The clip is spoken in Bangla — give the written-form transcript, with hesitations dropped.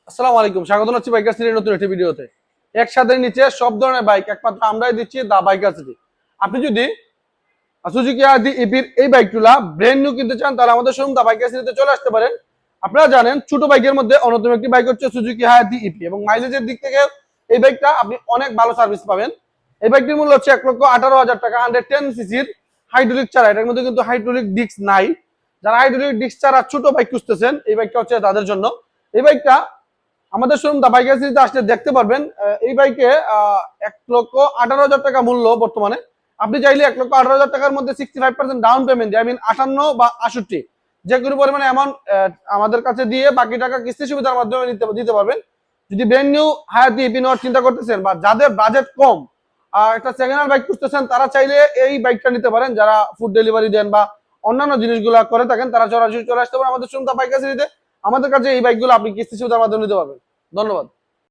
আসসালামু আলাইকুম, স্বাগত জানাচ্ছি বাইকার সিটির নতুন একটি ভিডিওতে। একসাথে নিচে সব ধরনের বাইক একমাত্র আমরাই দিচ্ছি দা বাইকার সিটি। আপনি যদি সুজুকি আদি ইপির এই বাইকগুলা ব্র্যান্ড নিউ কিনতে চান তাহলে আমাদের শোরুম দা বাইকার সিটিতে চলে আসতে পারেন। আপনারা জানেন ছোট বাইকের মধ্যে অন্যতম একটি বাইক হচ্ছে সুজুকি হায়াতি ইপি এবং মাইলেজের দিক থেকে এই বাইকটা আপনি অনেক ভালো সার্ভিস পাবেন। এই বাইকটির মূল্য হচ্ছে 1,18,000 টাকা, 110 সিসির হাইড্রোলিক চারা। এটার মধ্যে কিন্তু হাইড্রোলিক ডিস্ক নাই। যারা হাইড্রোলিক ডিস্ক ছাড়া ছোট বাইক খুঁজতেছেন এই বাইকটা হচ্ছে তাদের জন্য। এই বাইকটা আমাদের শোরুম দা বাইকার সিটিতে আসলে দেখতে পারবেন। এই বাইকে 1,18,000 টাকা মূল্য বর্তমানে। আপনি চাইলে 1,18,000 টাকার মধ্যে 65% ডাউন পেমেন্ট, আই মিন 58 বা 68 যে কোনো পরিমাণে অ্যামাউন্ট আমাদের কাছে দিয়ে বাকি টাকা কিস্তি সুবিধার মাধ্যমে দিতে পারবেন। যদি ব্র্যান্ড নিউ হায়াতি ইপি নেওয়ার চিন্তা করতেছেন বা যাদের বাজেট কম একটা সেকেন্ড হ্যান্ড বাইক খুঁজতেছেন তারা চাইলে এই বাইকটা নিতে পারেন। যারা ফুড ডেলিভারি দেন বা অন্যান্য জিনিসগুলো করে থাকেন তারা সরাসরি চলে আসতে পারেন আমাদের শোরুম দা বাইকার সিটিতে। আমাদের কাছে এই বাইকগুলো আপনি কিস্তি সুবিধার মাধ্যমে নিতে পারবেন। ধন্যবাদ।